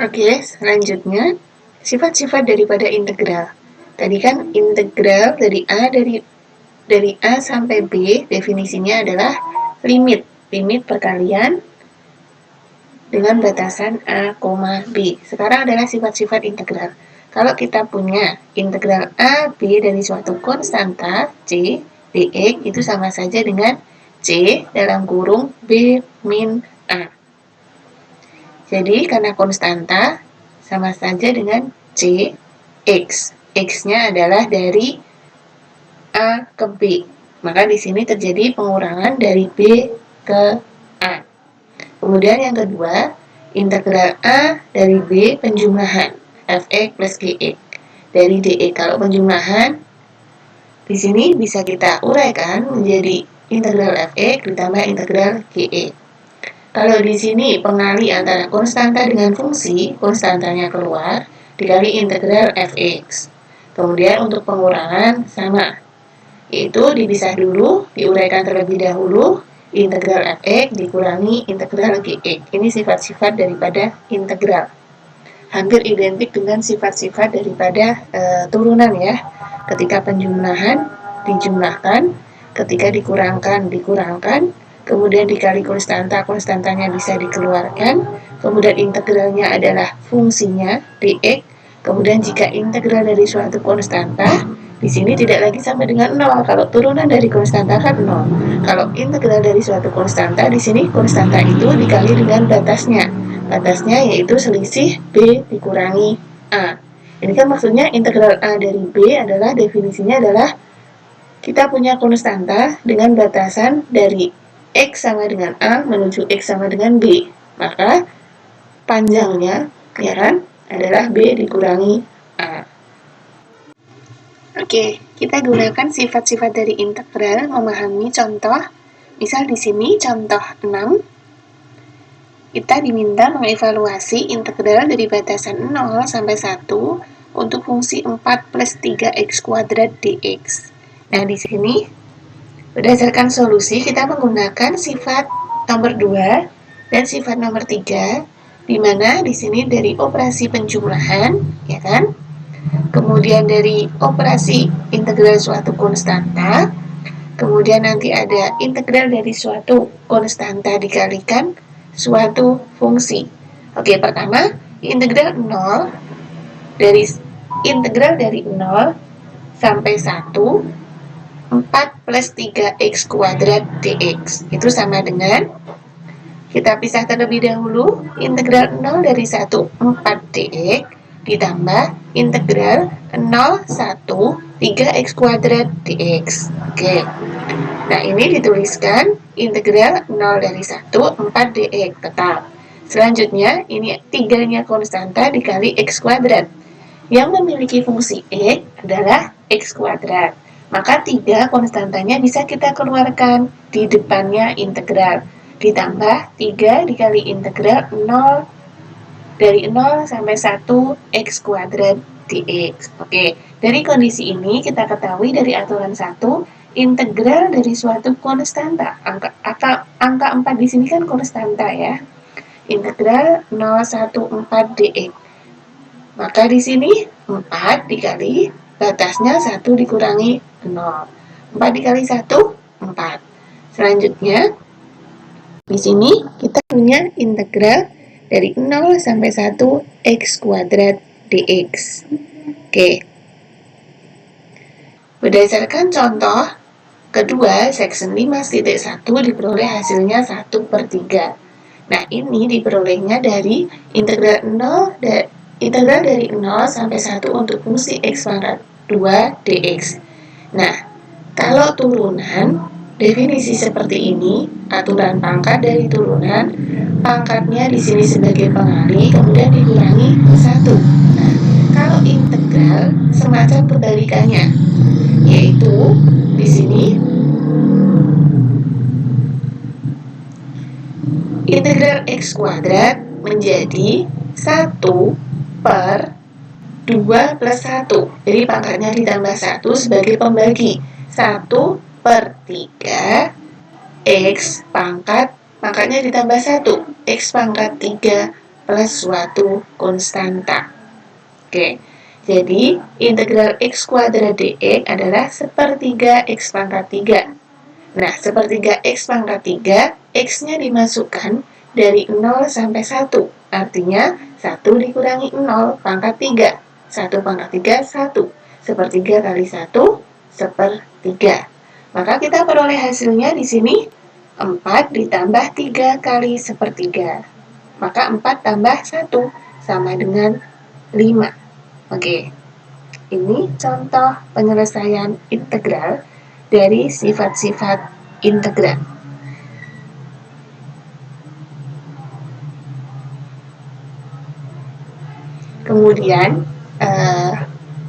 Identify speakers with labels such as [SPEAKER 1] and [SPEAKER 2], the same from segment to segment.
[SPEAKER 1] Oke, selanjutnya sifat-sifat daripada integral. Tadi kan integral dari A sampai B definisinya adalah limit perkalian dengan batasan A, B. Sekarang adalah sifat-sifat integral. Kalau kita punya integral A, B dari suatu konstanta C, dx itu sama saja dengan C dalam kurung B min A. Jadi karena konstanta sama saja dengan C, X. X-nya adalah dari A ke B. Maka di sini terjadi pengurangan dari B ke A. Kemudian yang kedua, integral A dari B penjumlahan fx plus gx dari dx. Kalau penjumlahan di sini bisa kita uraikan menjadi integral fx ditambah integral gx. Kalau di sini pengali antara konstanta dengan fungsi, konstantanya keluar, dikali integral fx. Kemudian untuk pengurangan sama, yaitu dipisah dulu, diuraikan terlebih dahulu, integral fx dikurangi integral gx. Ini sifat-sifat daripada integral. Hampir identik dengan sifat-sifat daripada turunan ya. Ketika penjumlahan dijumlahkan, ketika dikurangkan dikurangkan, kemudian dikali konstanta, konstantanya bisa dikeluarkan, kemudian integralnya adalah fungsinya dx, kemudian jika integral dari suatu konstanta, di sini tidak lagi sama dengan 0. Kalau turunan dari konstanta kan 0. Kalau integral dari suatu konstanta, di sini konstanta itu dikali dengan batasnya. Batasnya yaitu selisih B dikurangi A. Ini kan maksudnya integral A dari B adalah definisinya adalah kita punya konstanta dengan batasan dari X sama dengan A menuju X sama dengan B. Maka panjangnya ya kan adalah B dikurangi A. Oke, kita gunakan sifat-sifat dari integral memahami contoh. Misal di sini contoh 6. Kita diminta mengevaluasi integral dari batasan 0 sampai 1 untuk fungsi 4 plus 3x kuadrat dx. Nah, di sini berdasarkan solusi kita menggunakan sifat nomor 2 dan sifat nomor 3, di mana di sini dari operasi penjumlahan, ya kan? Kemudian dari operasi integral suatu konstanta, kemudian nanti ada integral dari suatu konstanta dikalikan suatu fungsi. Oke, pertama integral 0 dari 0 sampai 1 4 plus 3x kuadrat dx. Itu sama dengan, kita pisah terlebih dahulu, integral 0 dari 1 4 dx ditambah integral 0 1 3x kuadrat dx. Oke. Nah, ini dituliskan integral 0 dari 1 4 dx tetap. Selanjutnya, ini 3-nya konstanta dikali x kuadrat. Yang memiliki fungsi x adalah x kuadrat. Maka 3 konstantanya bisa kita keluarkan di depannya integral. Ditambah 3 dikali integral 0 dari 0 sampai 1 x kuadrat dx. Oke, dari kondisi ini kita ketahui dari aturan 1, integral dari suatu konstanta. Angka 4 di sini kan konstanta ya. Integral 014 dx. Maka di sini 4 dikali batasnya 1 dikurangi 0. 4 dikali 1 4. Selanjutnya di sini kita punya integral dari 0 sampai 1 x kuadrat dx. Oke. Berdasarkan contoh kedua, section 5.1 diperoleh hasilnya 1/3. Nah, ini diperolehnya dari integral dari 0 sampai 1 untuk fungsi x pangkat 2 dx. Nah, kalau turunan, definisi seperti ini, aturan pangkat dari turunan, pangkatnya di sini sebagai pengali, kemudian dikurangi 1. Nah, kalau integral semacam kebalikannya, yaitu di sini integral x kuadrat menjadi 1 per 2 plus 1. Jadi pangkatnya ditambah 1 sebagai pembagi. 1 per 3 x pangkatnya ditambah 1. X pangkat 3 plus suatu konstanta. Oke, jadi integral x kuadrat dx adalah sepertiga x pangkat 3. Nah, sepertiga x pangkat 3, x-nya dimasukkan dari 0 sampai 1. Artinya, 1 dikurangi 0, pangkat 3. 1 pangkat 3, 1. Sepertiga kali 1, sepertiga. Maka kita peroleh hasilnya di sini 4 ditambah 3 kali sepertiga. Maka 4 tambah 1 sama dengan 5. Oke, ini contoh penyelesaian integral dari sifat-sifat integral. Kemudian,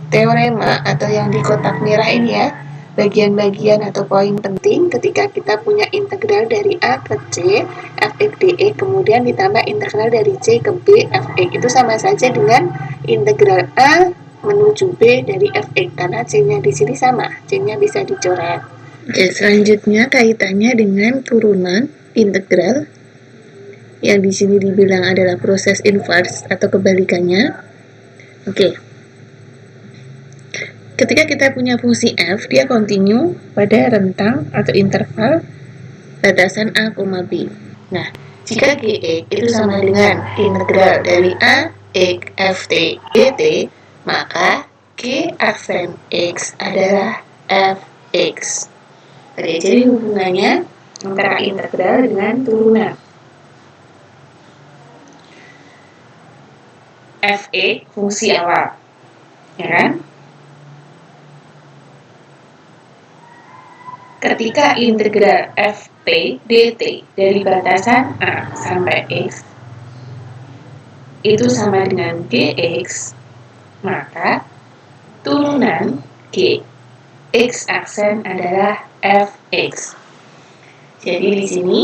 [SPEAKER 1] teorema atau yang di kotak merah ini ya, bagian-bagian atau poin penting ketika kita punya integral dari A ke C, fx dx, kemudian ditambah integral dari C ke B, fx. Itu sama saja dengan integral A menuju B dari fx, karena C-nya di sini sama, C-nya bisa dicoret. Oke, selanjutnya kaitannya dengan turunan integral, yang di sini dibilang adalah proses inverse atau kebalikannya. Oke. Ketika kita punya fungsi f, dia kontinu pada rentang atau interval batasan A, B. Nah, jika gx itu sama dengan integral dari A, x, ft, dt, maka g aksen x adalah fx. Oke, jadi hubungannya antara integral dengan turunan. Fe fungsi awal, ya kan? Ketika integral ft dt dari batasan A sampai x itu sama dengan gx, maka turunan g x aksen adalah fx. Jadi di sini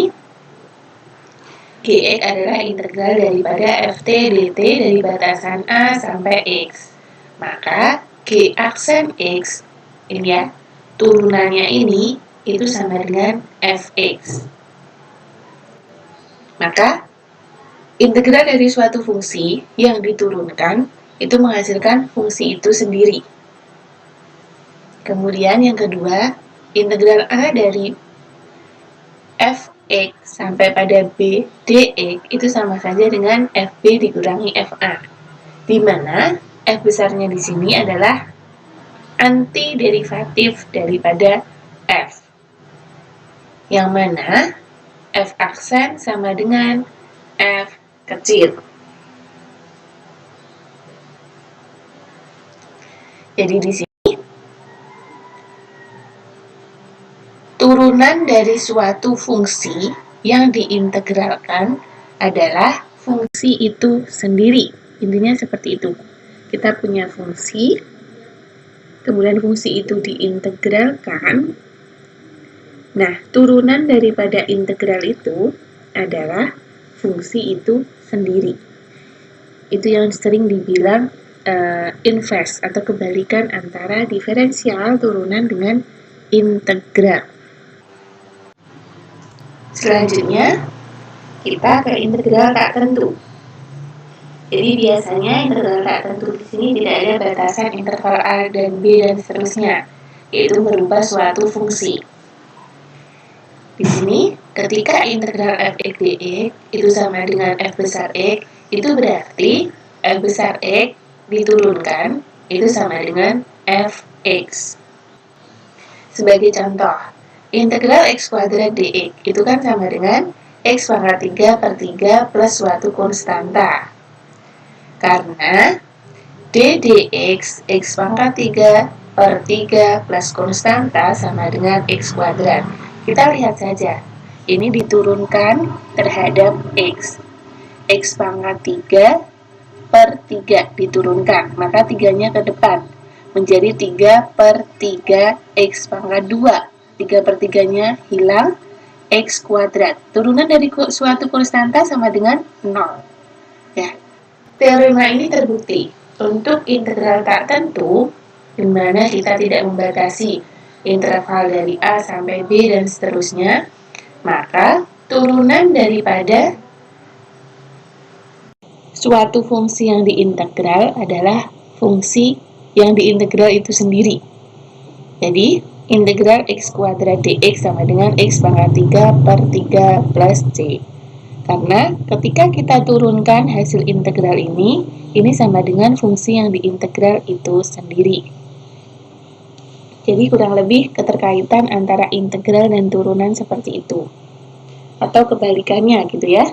[SPEAKER 1] gx adalah integral daripada ft dt dari batasan A sampai x. Maka g aksen x ini ya, turunannya ini itu sama dengan fx. Maka integral dari suatu fungsi yang diturunkan itu menghasilkan fungsi itu sendiri. Kemudian yang kedua, integral A dari fx sampai pada b dx itu sama saja dengan fb dikurangi fa, di mana f besarnya di sini adalah antiderivatif daripada f, yang mana f aksen sama dengan f kecil. Jadi di sini turunan dari suatu fungsi yang diintegralkan adalah fungsi itu sendiri. Intinya seperti itu. Kita punya fungsi, kemudian fungsi itu diintegralkan. Nah, turunan daripada integral itu adalah fungsi itu sendiri. Itu yang sering dibilang inverse atau kebalikan antara diferensial turunan dengan integral. Selanjutnya, kita ke integral tak tentu. Jadi biasanya integral tak tentu di sini tidak ada batasan interval A dan B dan seterusnya, yaitu berupa suatu fungsi. Di sini, ketika integral fx dx itu sama dengan f besar x, itu berarti f besar x diturunkan itu sama dengan fx. Sebagai contoh, integral x kuadrat dx itu kan sama dengan x pangkat 3 per 3 plus suatu konstanta. Karena d dx x pangkat 3 per 3 plus konstanta sama dengan x kuadrat. Kita lihat saja, ini diturunkan terhadap x. X pangkat 3 per 3 diturunkan, maka 3-nya ke depan. Menjadi 3 per 3 x pangkat 2. 3 per 3-nya hilang, x kuadrat. Turunan dari suatu konstanta sama dengan 0. Ya. Teorema ini terbukti untuk integral tak tentu, di mana kita tidak membatasi interval dari A sampai B dan seterusnya, maka turunan daripada suatu fungsi yang diintegral adalah fungsi yang diintegral itu sendiri. Jadi, integral x kuadrat dx sama dengan x pangkat 3 per 3 plus c. Karena ketika kita turunkan hasil integral ini sama dengan fungsi yang diintegral itu sendiri. Jadi kurang lebih keterkaitan antara integral dan turunan seperti itu. Atau kebalikannya gitu ya.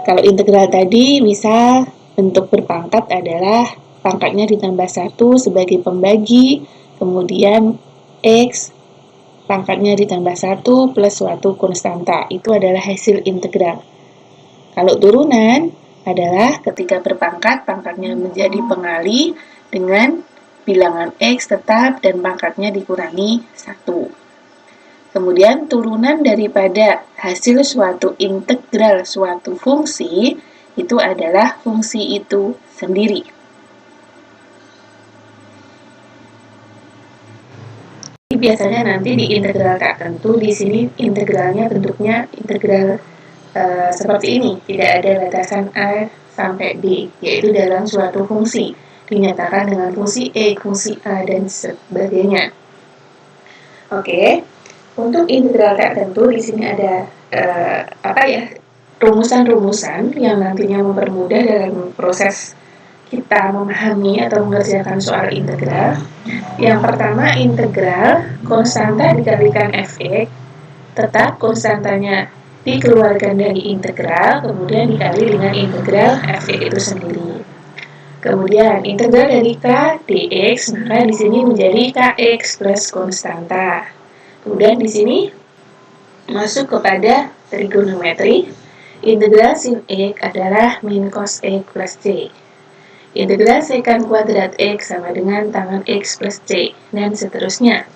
[SPEAKER 1] Kalau integral tadi, misal bentuk berpangkat adalah pangkatnya ditambah 1 sebagai pembagi, kemudian x pangkatnya ditambah 1 plus suatu konstanta. Itu adalah hasil integral. Kalau turunan adalah ketika berpangkat, pangkatnya menjadi pengali dengan bilangan x tetap dan pangkatnya dikurangi 1. Kemudian turunan daripada hasil suatu integral suatu fungsi itu adalah fungsi itu sendiri. Biasanya nanti di integral tak tentu, di sini integralnya bentuknya integral seperti ini, tidak ada batasan A sampai B, yaitu dalam suatu fungsi dinyatakan dengan fungsi E, fungsi A, dan sebagainya. Oke. Untuk integral tak tentu di sini ada rumusan-rumusan yang nantinya mempermudah dalam proses kita memahami atau mengerjakan soal integral. Yang pertama, integral konstanta dikalikan fx, tetap konstantanya dikeluarkan dari integral, kemudian dikali dengan integral fx itu sendiri. Kemudian integral dari k dx, maka di sini menjadi kx plus konstanta. Kemudian di sini masuk kepada trigonometri. Integral sin x adalah min cos x plus c. Integral secant kuadrat x sama dengan tangan x plus c, dan seterusnya.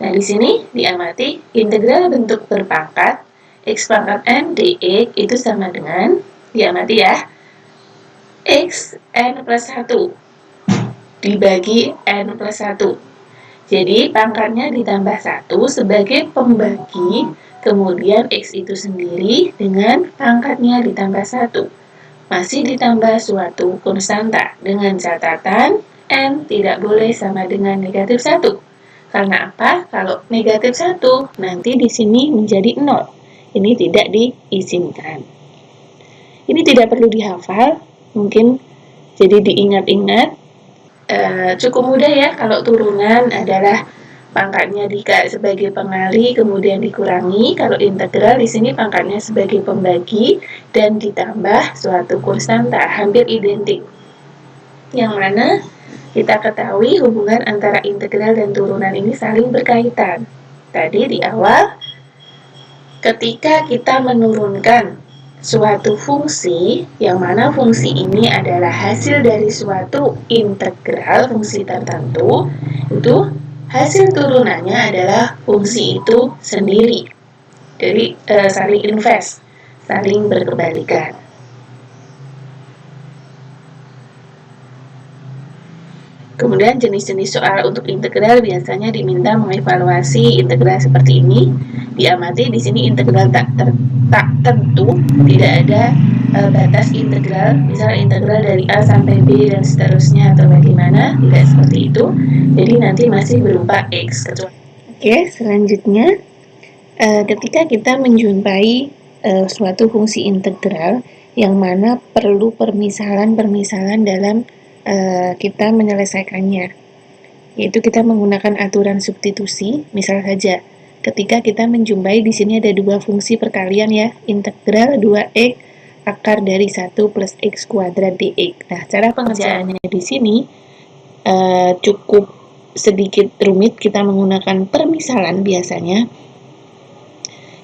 [SPEAKER 1] Nah, di sini diamati integral bentuk berpangkat x pangkat n dx itu sama dengan, diamati ya, x n plus 1 dibagi n plus 1. Jadi pangkatnya ditambah 1 sebagai pembagi, kemudian x itu sendiri dengan pangkatnya ditambah 1. Masih ditambah suatu konstanta dengan catatan n tidak boleh sama dengan negatif 1. Karena apa? Kalau negatif 1 nanti di sini menjadi 0. Ini tidak diizinkan. Ini tidak perlu dihafal, mungkin jadi diingat-ingat. Cukup mudah ya, kalau turunan adalah pangkatnya sebagai pengali kemudian dikurangi. Kalau integral di sini pangkatnya sebagai pembagi dan ditambah suatu konstanta, hampir identik. Yang mana kita ketahui hubungan antara integral dan turunan ini saling berkaitan. Tadi di awal, ketika kita menurunkan suatu fungsi, yang mana fungsi ini adalah hasil dari suatu integral fungsi tertentu, itu hasil turunannya adalah fungsi itu sendiri. Jadi saling invers, saling berkebalikan. Kemudian jenis-jenis soal untuk integral biasanya diminta mengevaluasi integral seperti ini. Diamati di sini integral tak tentu, tidak ada batas integral, misal integral dari A sampai B dan seterusnya atau bagaimana, tidak seperti itu. Jadi nanti masih berupa X. Oke, selanjutnya ketika kita menjumpai suatu fungsi integral yang mana perlu permisalan dalam kita menyelesaikannya, yaitu kita menggunakan aturan substitusi. Misal saja ketika kita menjumpai di sini ada dua fungsi perkalian ya, integral 2x akar dari 1 plus x kuadrat dx. Nah, cara pengerjaannya di sini cukup sedikit rumit, kita menggunakan permisalan biasanya,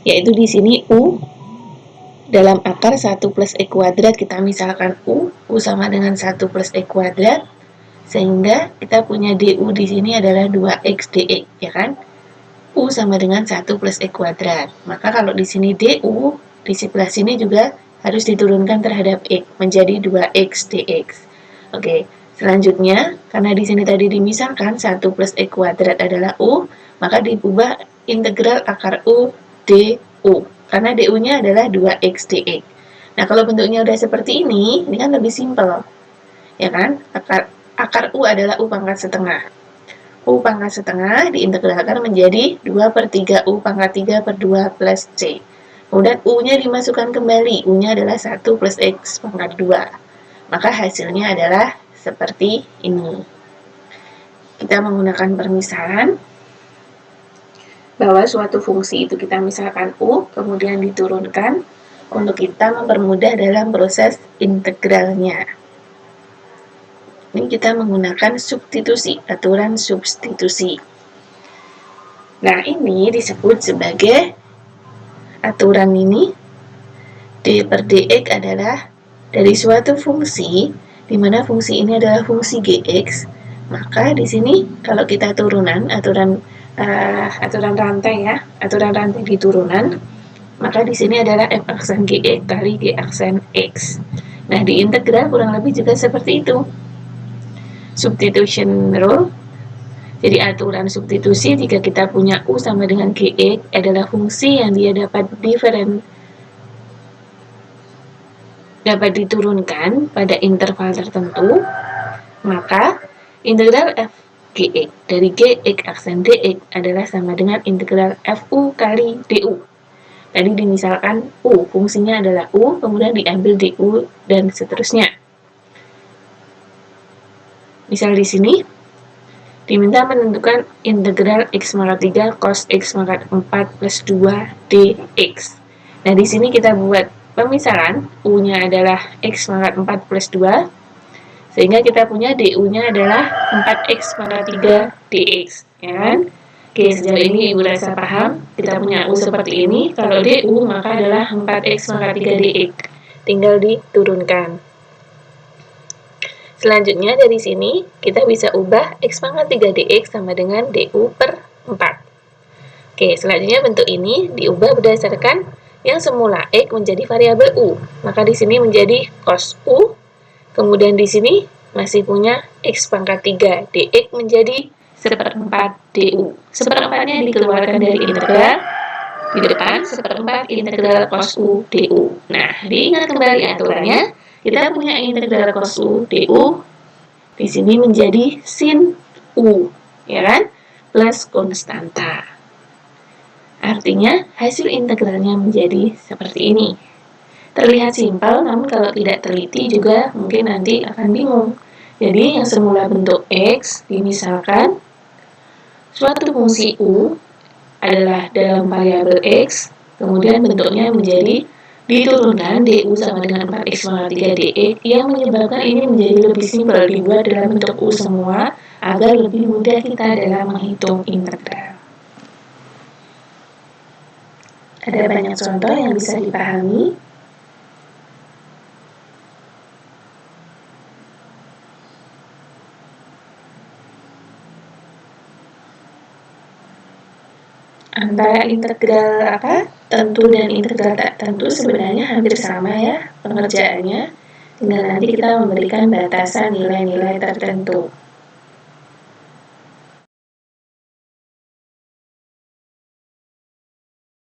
[SPEAKER 1] yaitu di sini u dalam akar 1 plus x kuadrat, kita misalkan u sama dengan 1 plus x kuadrat, sehingga kita punya du di sini adalah 2x dx, ya kan? U sama dengan 1 plus x kuadrat. Maka kalau di sini du, di sebelah sini juga harus diturunkan terhadap x, menjadi 2x dx. Oke, selanjutnya, karena di sini tadi dimisalkan 1 plus x kuadrat adalah u, maka diubah integral akar u du. Karena du-nya adalah 2x dx. Nah, kalau bentuknya udah seperti ini kan lebih simpel. Ya kan? Akar U adalah U pangkat setengah. U pangkat setengah diintegralkan menjadi 2/3 U pangkat 3 per 2 plus C. Kemudian U-nya dimasukkan kembali. U-nya adalah 1 plus X pangkat 2. Maka hasilnya adalah seperti ini. Kita menggunakan permisalan bahwa suatu fungsi itu kita misalkan U, kemudian diturunkan untuk kita mempermudah dalam proses integralnya. Ini kita menggunakan substitusi, aturan substitusi. Nah, ini disebut sebagai aturan ini D per dx adalah dari suatu fungsi, di mana fungsi ini adalah fungsi gx, maka di sini kalau kita turunan, aturan rantai ya, aturan rantai di turunan, maka di sini adalah f aksen gx kali g aksen x. Nah, di integral kurang lebih juga seperti itu. Substitution rule. Jadi aturan substitusi jika kita punya U sama dengan Gx adalah fungsi yang dia dapat diturunkan pada interval tertentu, maka integral f Gx dari Gx aksen dx adalah sama dengan integral Fu kali du. Tadi dimisalkan U, fungsinya adalah U, kemudian diambil du dan seterusnya. Misal di sini diminta menentukan integral x pangkat 3 cos x pangkat 4 plus 2 dx. Nah, di sini kita buat pemisalan, U-nya adalah x pangkat 4 plus 2, sehingga kita punya du-nya adalah 4x pangkat 3 dx. Ya kan? Oke, sejauh ini Ibu rasa paham. Kita punya U seperti ini, kalau du maka adalah 4x pangkat 3 dx. Tinggal diturunkan. Selanjutnya dari sini kita bisa ubah x pangkat 3 dx sama dengan du per 4. Oke, selanjutnya bentuk ini diubah berdasarkan yang semula x menjadi variabel u. Maka di sini menjadi cos u. Kemudian di sini masih punya x pangkat 3 dx menjadi 1/4 du. 1/4-nya dikeluarkan dari integral. Di depan 1/4 integral cos u du. Nah, diingat kembali aturannya. Kita punya integral cos u du di sini menjadi sin u, ya kan? Plus konstanta. Artinya hasil integralnya menjadi seperti ini. Terlihat simpel, namun kalau tidak teliti juga mungkin nanti akan bingung. Jadi yang semula bentuk x dimisalkan suatu fungsi u adalah dalam variabel x, kemudian bentuknya menjadi diturunkan du sama dengan 4x pangkat 3 dx, yang menyebabkan ini menjadi lebih simpel dibuat dalam bentuk u semua agar lebih mudah kita dalam menghitung integral. Ada banyak contoh yang bisa dipahami. Antara integral tentu dan integral tak tentu sebenarnya hampir sama ya pengerjaannya, tinggal nanti kita memberikan batasan nilai-nilai tertentu.